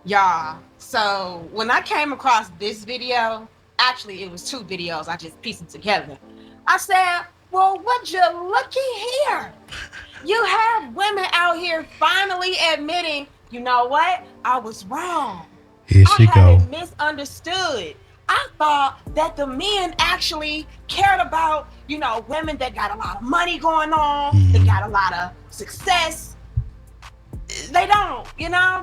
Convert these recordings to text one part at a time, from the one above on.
Y'all, so when I came across this video, actually it was two videos, I just pieced them together. I said, well, would you looky here? You have women out here finally admitting, you know what? I was wrong. Here I she had go. it misunderstood. I thought that the men actually cared about, women that got a lot of money going on, they got a lot of success. They don't,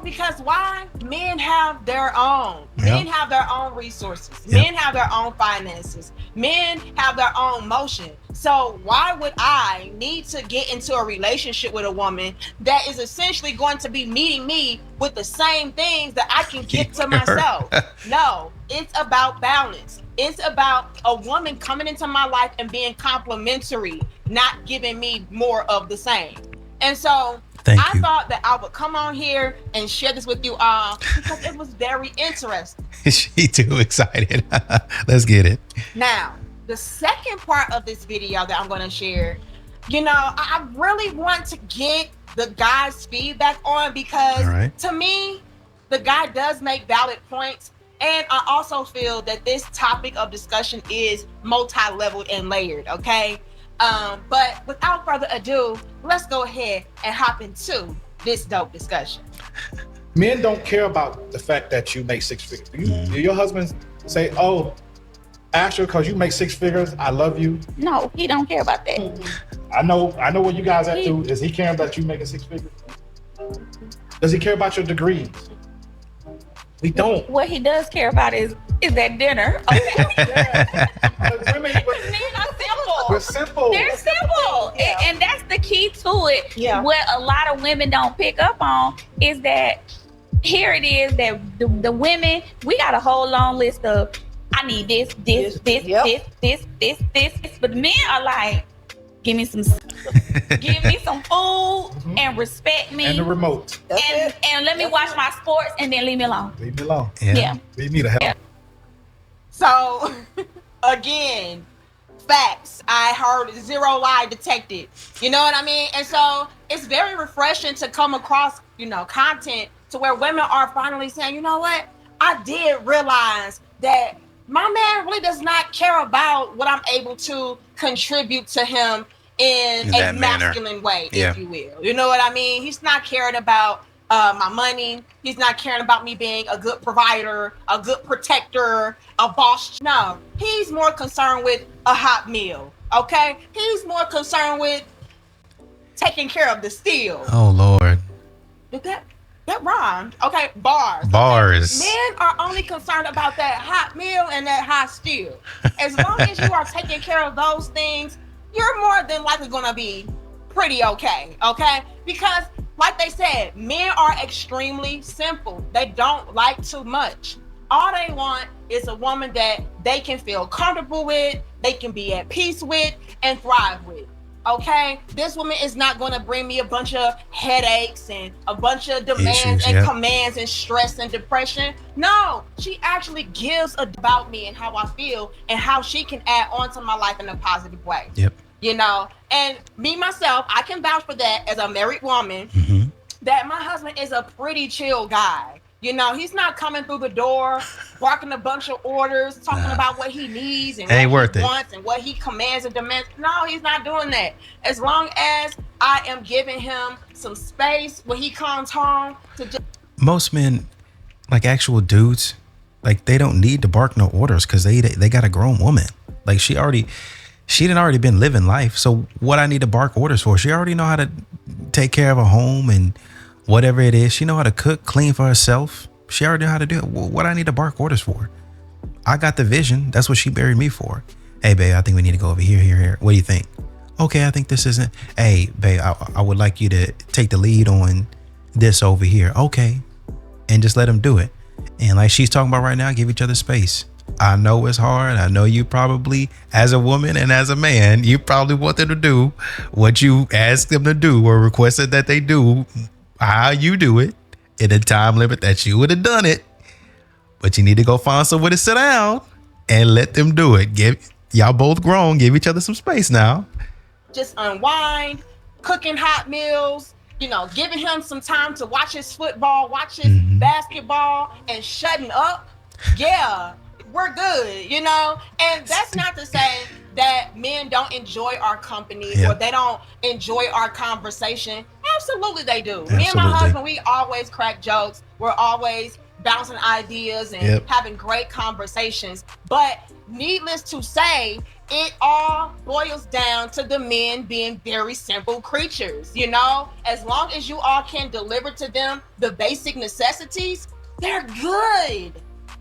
because why? Men have their own. Men have their own resources. Men have their own finances. Men have their own motion. So why would I need to get into a relationship with a woman that is essentially going to be meeting me with the same things that I can give to myself? No, it's about balance. It's about a woman coming into my life and being complimentary, not giving me more of the same. And so I thought that I would come on here and share this with you all because it was very interesting. She too excited. Let's get it. Now, the second part of this video that I'm going to share, I really want to get the guy's feedback on because to me, the guy does make valid points. And I also feel that this topic of discussion is multi-leveled and layered, okay? But without further ado, let's go ahead and hop into this dope discussion. Men don't care about the fact that you make six figures. Do your husband say, oh, Asher, because you make six figures, I love you? No, he don't care about that. I know where you guys at too. Is he caring about you making six figures? Does he care about your degrees? We don't. What he does care about is that dinner. Okay. Women, Men are simple. we're simple. They're simple. Yeah. And that's the key to it. Yeah. What a lot of women don't pick up on is that here it is that the women, we got a whole long list of I need this. But the men are like, give me some food and respect me. And the remote. And let me watch my sports and then leave me alone. Leave me alone. Yeah. Leave me the hell. Yeah. So, again, facts. I heard zero lie detected. You know what I mean? And so it's very refreshing to come across, content to where women are finally saying, you know what? I did realize that my man really does not care about what I'm able to contribute to him in a masculine way, if you will. You know what I mean? He's not caring about my money. He's not caring about me being a good provider, a good protector, a boss. No, he's more concerned with a hot meal. Okay, he's more concerned with taking care of the steal. Oh Lord. Did that rhymed? Okay, bars. Bars. Okay? Men are only concerned about that hot meal and that hot steal. As long as you are taking care of those things, you're more than likely going to be pretty okay. Because like they said, men are extremely simple. They don't like too much. All they want is a woman that they can feel comfortable with, they can be at peace with, and thrive with. Okay, this woman is not going to bring me a bunch of headaches and a bunch of demands and commands and stress and depression. No, she actually gives about me and how I feel and how she can add on to my life in a positive way. Yep. And me myself, I can vouch for that as a married woman, that my husband is a pretty chill guy. He's not coming through the door, barking a bunch of orders, talking about what he needs and what he wants and what he commands and demands. No, he's not doing that. As long as I am giving him some space when he comes home to just... Most men, like actual dudes, like they don't need to bark no orders because they got a grown woman. Like she done already been living life. So what I need to bark orders for? She already know how to take care of a home and whatever it is. She know how to cook, clean for herself. She already know how to do it. What I need to bark orders for? I got the vision. That's what she buried me for. Hey, babe, I think we need to go over here. What do you think? Okay, I think this isn't. Hey, babe, I would like you to take the lead on this over here. Okay. And just let them do it. And like she's talking about right now, give each other space. I know it's hard. I know you probably, as a woman and as a man, you probably want them to do what you ask them to do or requested that they do, how you do it in a time limit that you would have done it. But you need to go find somewhere to sit down and let them do it. Y'all both grown. Give each other some space now. Just unwind, cooking hot meals, giving him some time to watch his football, watch his basketball and shutting up, yeah, we're good, you know? And that's not to say that men don't enjoy our company or they don't enjoy our conversation. Absolutely they do. Me and my husband, we always crack jokes. We're always bouncing ideas and having great conversations. But needless to say, it all boils down to the men being very simple creatures, you know? As long as you all can deliver to them the basic necessities, they're good.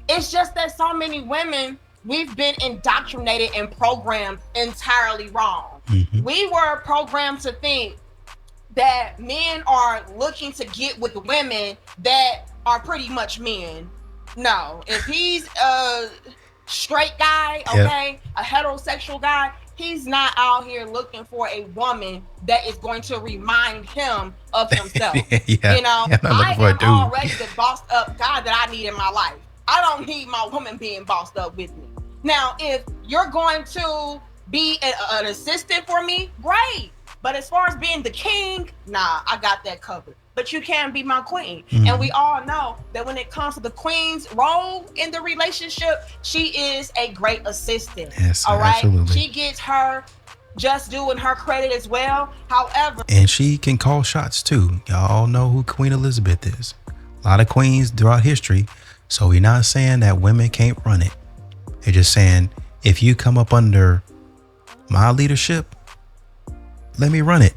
It's just that so many women, we've been indoctrinated and programmed entirely wrong. We were programmed to think that men are looking to get with women that are pretty much men. No, if he's a straight guy, okay, a heterosexual guy, he's not out here looking for a woman that is going to remind him of himself. You know, I am already the bossed up guy that I need in my life. I don't need my woman being bossed up with me. Now, if you're going to be an assistant for me, great. But as far as being the king, nah, I got that covered. But you can be my queen. And we all know that when it comes to the queen's role in the relationship, she is a great assistant. Yes, all right. absolutely. She gets her just doing her credit as well. However, and she can call shots too. Y'all know who Queen Elizabeth is. A lot of queens throughout history. So we're not saying that women can't run it. They're just saying, if you come up under my leadership, let me run it.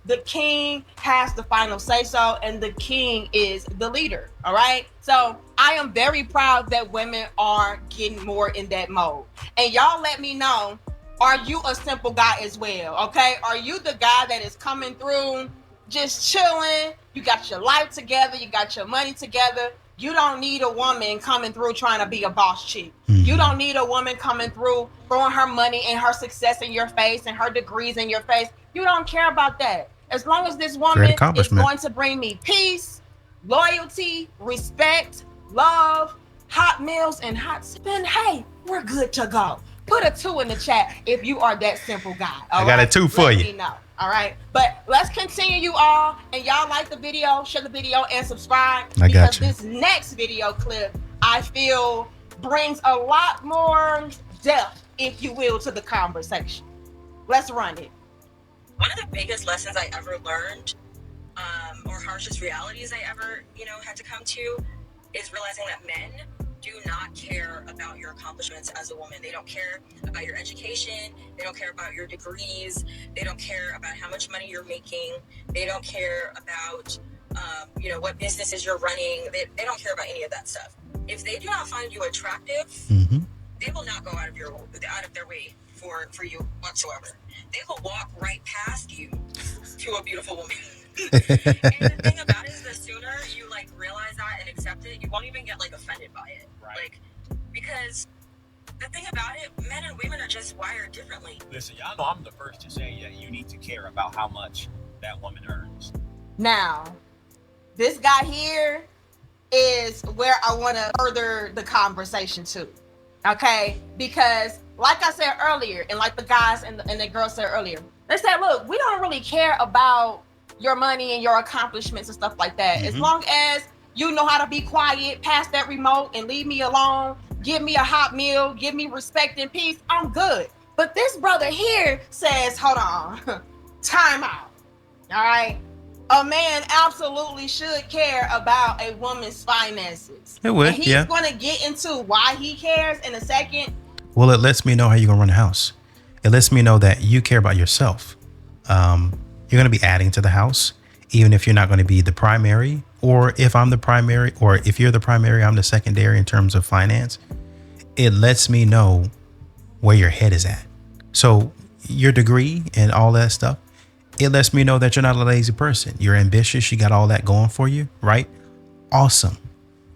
The king has the final say so, and the king is the leader. All right. So I am very proud that women are getting more in that mode. And y'all let me know, are you a simple guy as well? Okay. Are you the guy that is coming through just chilling? You got your life together. You got your money together. You don't need a woman coming through trying to be a boss chick. You don't need a woman coming through throwing her money and her success in your face and her degrees in your face. You don't care about that. As long as this woman is going to bring me peace, loyalty, respect, love, hot meals, and hot spin, hey, we're good to go. Put a 2 in the chat if you are that simple guy. I got a 2 for you. Let me know. All right. But let's continue, you all. And y'all like the video, share the video, and subscribe. Because this next video clip, I feel, brings a lot more depth, if you will, to the conversation. Let's run it. One of the biggest lessons I ever learned, or harshest realities I ever, had to come to, is realizing that men do not care about your accomplishments as a woman. They don't care about your education. They don't care about your degrees. They don't care about how much money you're making. They don't care about, what businesses you're running. They don't care about any of that stuff. If they do not find you attractive, they will not go out of their way for you whatsoever. They will walk right past you to a beautiful woman. And the thing about it is, the sooner you realize that and accept it, you won't even get offended by it. Right. Because the thing about it, men and women are just wired differently. Listen, y'all know I'm the first to say that you need to care about how much that woman earns. Now, this guy here is where I want to further the conversation to. Okay, because like I said earlier, and like the guys and the girls said earlier, they said, look, we don't really care about your money and your accomplishments and stuff like that. As long as you know how to be quiet, pass that remote and leave me alone, give me a hot meal, give me respect and peace, I'm good. But this brother here says, hold on, time out. All right. A man absolutely should care about a woman's finances. It would, and he's going to get into why he cares in a second. Well, it lets me know how you're going to run the house. It lets me know that you care about yourself. You're going to be adding to the house, even if you're not going to be the primary, or if I'm the primary, or if you're the primary, I'm the secondary in terms of finance. It lets me know where your head is at. So your degree and all that stuff, it lets me know that you're not a lazy person. You're ambitious. You got all that going for you, right? Awesome.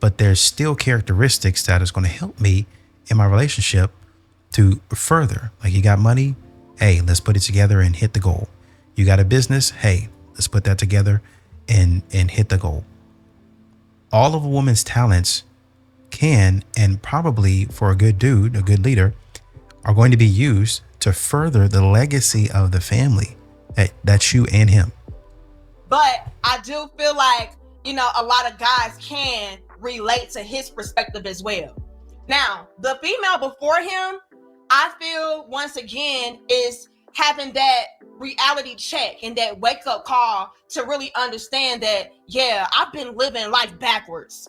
But there's still characteristics that is going to help me in my relationship to further. Like, you got money. Hey, let's put it together and hit the goal. You got a business. Hey, let's put that together and hit the goal. All of a woman's talents can, and probably for a good dude, a good leader, are going to be used to further the legacy of the family. That's you and him. But I do feel like you know, a lot of guys can relate to his perspective as well. Now, the female before him, I feel once again is having that reality check and that wake up call to really understand that, yeah, I've been living life backwards.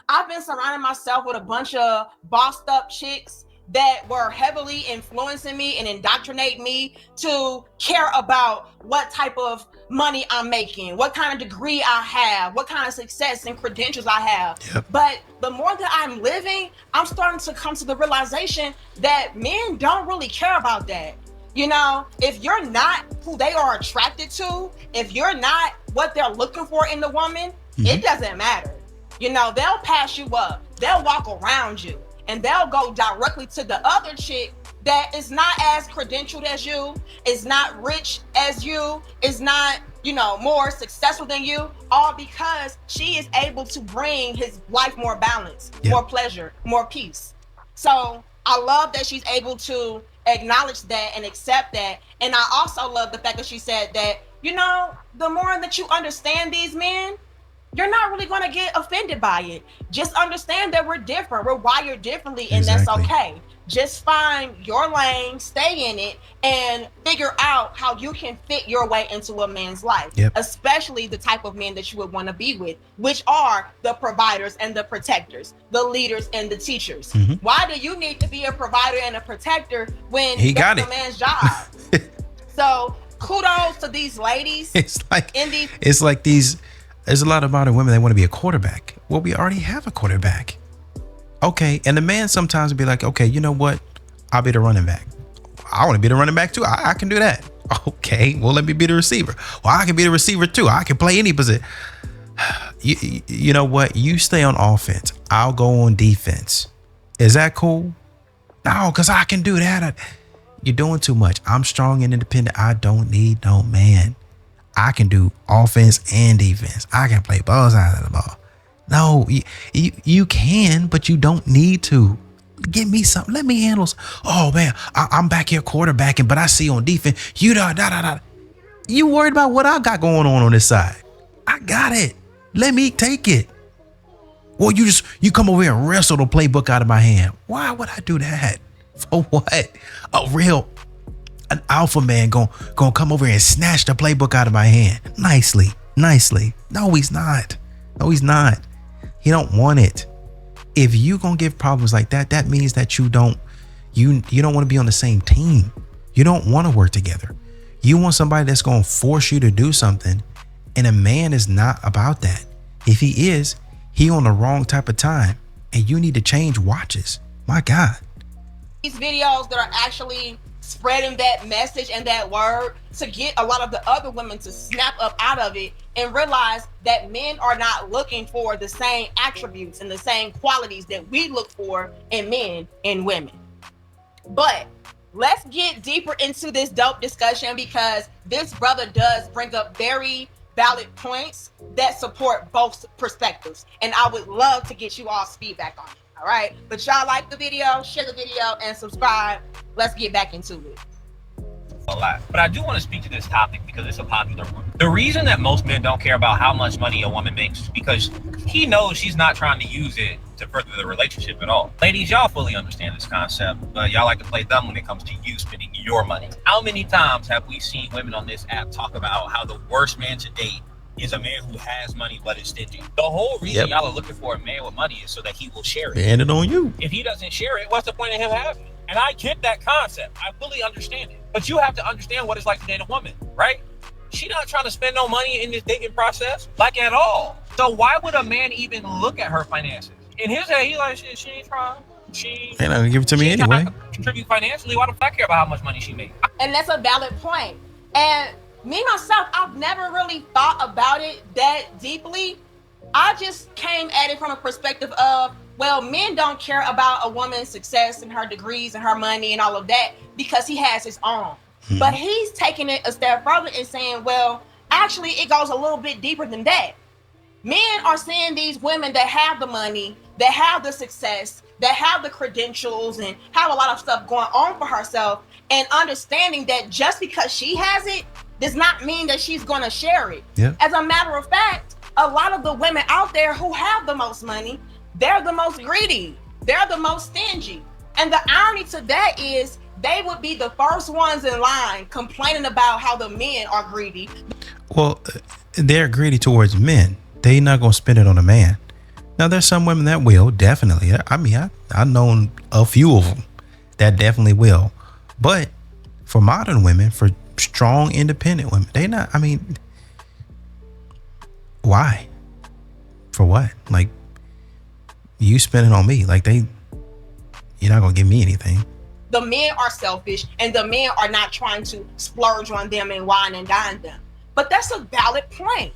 I've been surrounding myself with a bunch of bossed up chicks that were heavily influencing me and indoctrinating me to care about what type of money I'm making, what kind of degree I have, what kind of success and credentials I have. Yep. But the more that I'm living, I'm starting to come to the realization that men don't really care about that. You know, if you're not who they are attracted to, if you're not what they're looking for in the woman, it doesn't matter. You know, they'll pass you up, they'll walk around you, and they'll go directly to the other chick that is not as credentialed as you, is not rich as you, is not, you know, more successful than you, all because she is able to bring his life more balance, more pleasure, more peace. So I love that she's able to acknowledge that and accept that. And I also love the fact that she said that, you know, the more that you understand these men, you're not really going to get offended by it. Just understand that we're different. We're wired differently, and that's okay. Just find your lane, stay in it, and figure out how you can fit your way into a man's life, especially the type of men that you would want to be with, which are the providers and the protectors, the leaders and the teachers. Why do you need to be a provider and a protector when he got that's a man's job? So kudos to these ladies. It's like these. There's a lot of modern women that want to be a quarterback. Well, we already have a quarterback. Okay. And the man sometimes will be like, okay, you know what? I'll be the running back. I want to be the running back too. I can do that. Okay. Well, let me be the receiver. Well, I can be the receiver too. I can play any position. You know what? You stay on offense. I'll go on defense. Is that cool? No, because I can do that. You're doing too much. I'm strong and independent. I don't need no man. I can do offense and defense. I can play both sides of the ball. No, you can, but you don't need to. Give me something. Let me handle. Oh man, I'm back here quarterbacking, but I see on defense. You You worried about what I got going on this side? I got it. Let me take it. Well, you come over here and wrestle the playbook out of my hand. Why would I do that? For what? An alpha man gonna come over and snatch the playbook out of my hand nicely. No, he's not. He don't want it. If you gonna give problems like that, that means that you don't want to be on the same team. You don't want to work together. You want somebody that's gonna force you to do something, and a man is not about that. If he is, he on the wrong type of time, and you need to change watches. My God. These videos that are actually spreading that message and that word to get a lot of the other women to snap up out of it and realize that men are not looking for the same attributes and the same qualities that we look for in men and women. But let's get deeper into this dope discussion, because this brother does bring up very valid points that support both perspectives, and I would love to get you all's feedback on it. All right, but y'all like the video, share the video, and subscribe. Let's get back into it. A lot. But I do want to speak to this topic because it's a popular one. The reason that most men don't care about how much money a woman makes is because he knows she's not trying to use it to further the relationship at all. Ladies, y'all fully understand this concept, but y'all like to play dumb when it comes to you spending your money. How many times have we seen women on this app talk about how the worst man to date is a man who has money but is stingy? The whole reason y'all are looking for a man with money is so that he will share it. And it on you. If he doesn't share it, what's the point of him having it? And I get that concept. I fully understand it. But you have to understand what it's like to date a woman, right? She's not trying to spend no money in this dating process, like at all. So why would a man even look at her finances? In his head, he's like, she ain't trying. She ain't gonna give it to me anyway. Contribute financially. Why the fuck care about how much money she makes? And that's a valid point. And me myself, I've never really thought about it that deeply. I just came at it from a perspective of, well, men don't care about a woman's success and her degrees and her money and all of that because he has his own. But he's taking it a step further and saying, well, actually, it goes a little bit deeper than that. Men are seeing these women that have the money, that have the success, that have the credentials and have a lot of stuff going on for herself, and understanding that just because she has it does not mean that she's going to share it. Yep. As a matter of fact, a lot of the women out there who have the most money, they're the most greedy. They're the most stingy. And the irony to that is they would be the first ones in line complaining about how the men are greedy. Well, they're greedy towards men. They not gonna spend it on a man. Now, there's some women that will, definitely. I mean, I've known a few of them that definitely will. But for modern women, for strong, independent women, they not, I mean, why? For what? Like, you spend it on me. Like, you're not gonna give me anything. The men are selfish and the men are not trying to splurge on them and wine and dine them. But that's a valid point,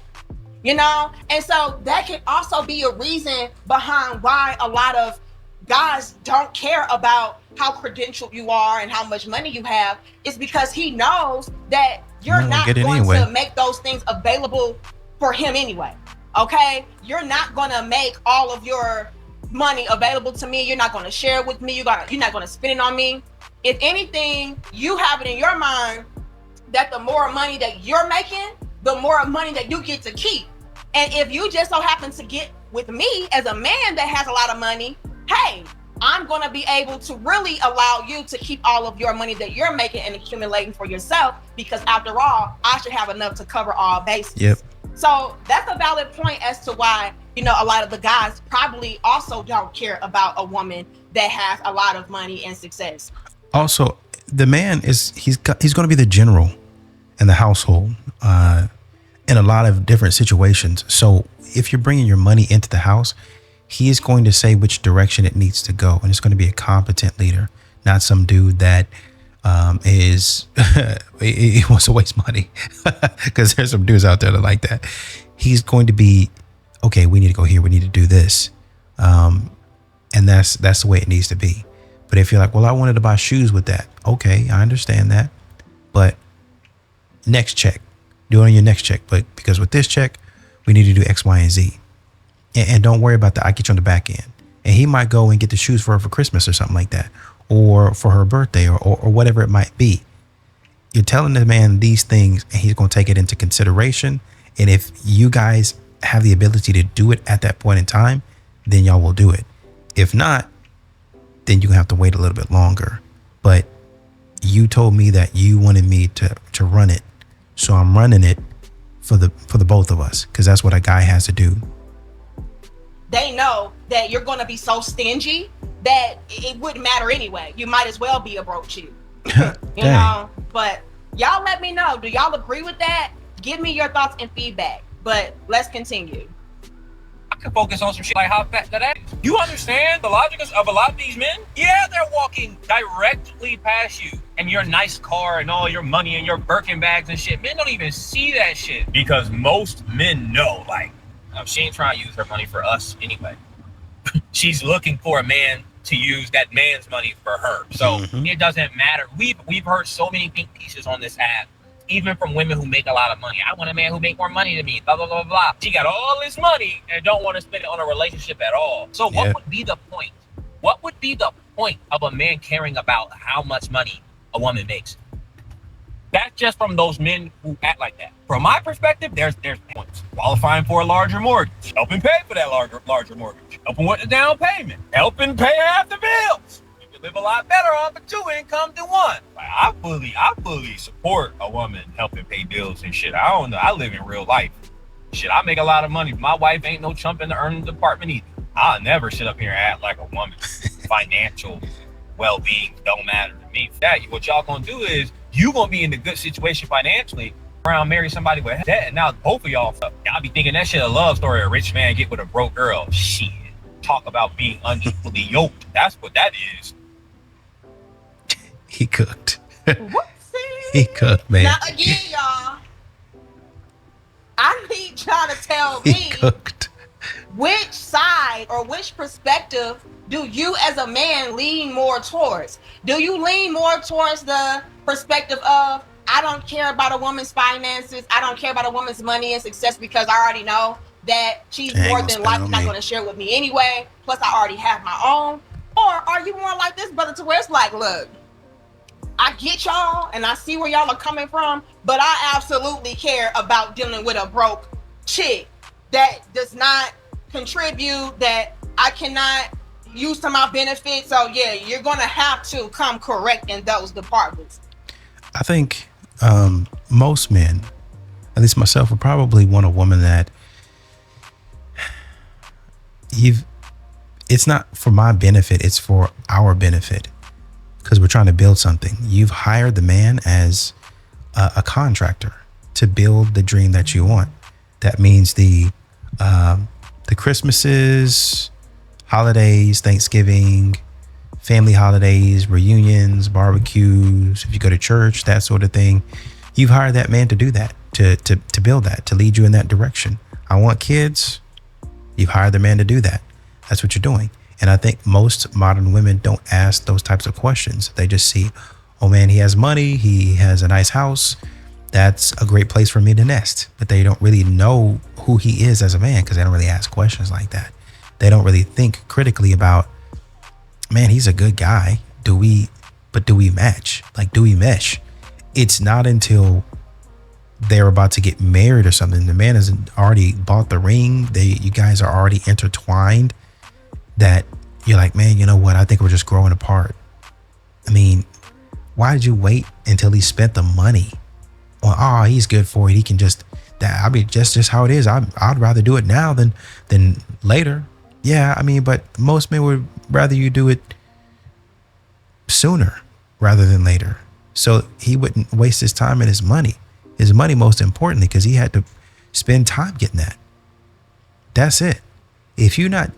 you know? And so that can also be a reason behind why a lot of guys don't care about how credentialed you are and how much money you have. It's because he knows that you're not going to make those things available for him anyway. Okay? You're not going to make all of your money available to me. You're not going to share it with me. You're not going to spend it on me. If anything, you have it in your mind that the more money that you're making, the more money that you get to keep. And if you just so happen to get with me as a man that has a lot of money, hey, I'm going to be able to really allow you to keep all of your money that you're making and accumulating for yourself, because after all, I should have enough to cover all bases. Yep. So that's a valid point as to why, you know, a lot of the guys probably also don't care about a woman that has a lot of money and success. Also, the man he's going to be the general in the household in a lot of different situations. So if you're bringing your money into the house, he is going to say which direction it needs to go. And it's going to be a competent leader, not some dude that he wants to waste money, because there's some dudes out there that like that. He's going to be, okay, we need to go here. We need to do this. And that's the way it needs to be. But if you're like, well, I wanted to buy shoes with that. Okay, I understand that. But next check, do it on your next check. But because with this check, we need to do X, Y, and Z. And don't worry about that. I get you on the back end. And he might go and get the shoes for her for Christmas or something like that, or for her birthday, or whatever it might be. You're telling the man these things, and he's going to take it into consideration. And if you guys have the ability to do it at that point in time, then y'all will do it. If not, then you're gonna have to wait a little bit longer. But you told me that you wanted me to run it, so I'm running it for the both of us, because that's what a guy has to do. They know that you're gonna be so stingy that it wouldn't matter anyway. You might as well be a broke chick, you know. But y'all let me know. Do y'all agree with that? Give me your thoughts and feedback. But let's continue. I can focus on some shit like how fat that is. You understand the logic of a lot of these men? Yeah, they're walking directly past you and your nice car and all your money and your Birkin bags and shit. Men don't even see that shit, because most men know, like, she ain't trying to use her money for us anyway. She's looking for a man to use that man's money for her. So it doesn't matter. We've heard so many pink pieces on this app, even from women who make a lot of money. I want a man who make more money than me, blah, blah, blah, blah. She got all this money and don't want to spend it on a relationship at all. So what would be the point? What would be the point of a man caring about how much money a woman makes? That's just from those men who act like that. From my perspective, there's points. Qualifying for a larger mortgage, helping pay for that larger mortgage, helping with the down payment, helping pay half the bills. You can live a lot better off of 2 income than 1. Like, I fully support a woman helping pay bills and shit. I don't know. I live in real life. Shit, I make a lot of money. My wife ain't no chump in the earning department either. I'll never sit up here and act like a woman. Financial well-being don't matter to me. That what y'all gonna do is you gonna be in a good situation financially around marry somebody with debt, and now both of y'all be thinking that shit a love story a rich man get with a broke girl. Shit, talk about being unequally yoked. That's what that is. He cooked. He cooked, man. Now again, y'all, I need y'all to tell me which side or which perspective do you as a man lean more towards? Do you lean more towards the perspective of, I don't care about a woman's finances, I don't care about a woman's money and success, because I already know that she's more than likely not going to share with me anyway, plus I already have my own? Or are you more like this brother, to where it's like, look, I get y'all and I see where y'all are coming from, but I absolutely care about dealing with a broke chick that does not contribute, that I cannot use to my benefit. So yeah, you're gonna have to come correct in those departments. I think most men, at least myself, would probably want a woman that it's not for my benefit, it's for our benefit, because we're trying to build something. You've hired the man as a contractor to build the dream that you want. That means the Christmases, holidays, Thanksgiving, family holidays, reunions, barbecues, if you go to church, that sort of thing. You've hired that man to do that, to build that, to lead you in that direction. I want kids. You've hired the man to do that. That's what you're doing. And I think most modern women don't ask those types of questions. They just see, oh man, he has money, he has a nice house, that's a great place for me to nest. But they don't really know who he is as a man, because they don't really ask questions like that. They don't really think critically about, man, he's a good guy. Do we match? Like, do we mesh? It's not until they're about to get married or something, the man has already bought the ring, you guys are already intertwined, that you're like, man, you know what? I think we're just growing apart. I mean, why did you wait until he spent the money? Well, oh, he's good for it. He can just that. I mean, just how it is. I'd rather do it now than later. Yeah, I mean, but most men would rather you do it sooner rather than later. So he wouldn't waste his time and his money. His money, most importantly, because he had to spend time getting that. That's it. If you're not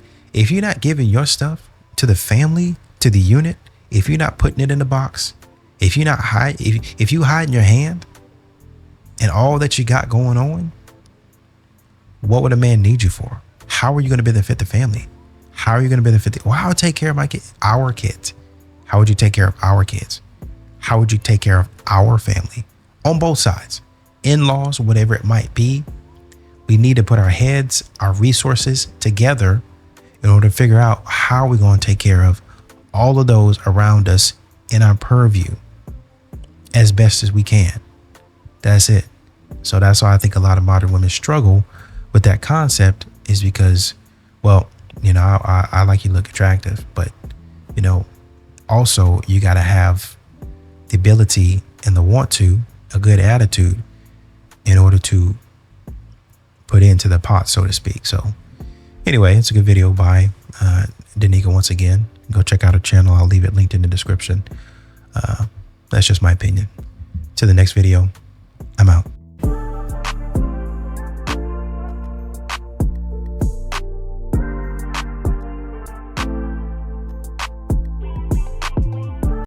giving your stuff to the family, to the unit, if you're not putting it in the box, if you hide in your hand and all that you got going on, what would a man need you for? How are you going to benefit the family? How are you going to benefit I'll take care of my kids, our kids. How would you take care of our kids? How would you take care of our family? On both sides, in-laws, whatever it might be. We need to put our heads, our resources together in order to figure out how we're going to take care of all of those around us in our purview as best as we can. That's it. So that's why I think a lot of modern women struggle with that concept, is because, well, you know, I like you look attractive, but, you know, also you got to have the ability and the want to, a good attitude in order to put into the pot, so to speak. So anyway, it's a good video by Danica once again. Go check out her channel. I'll leave it linked in the description. That's just my opinion. To the next video, I'm out.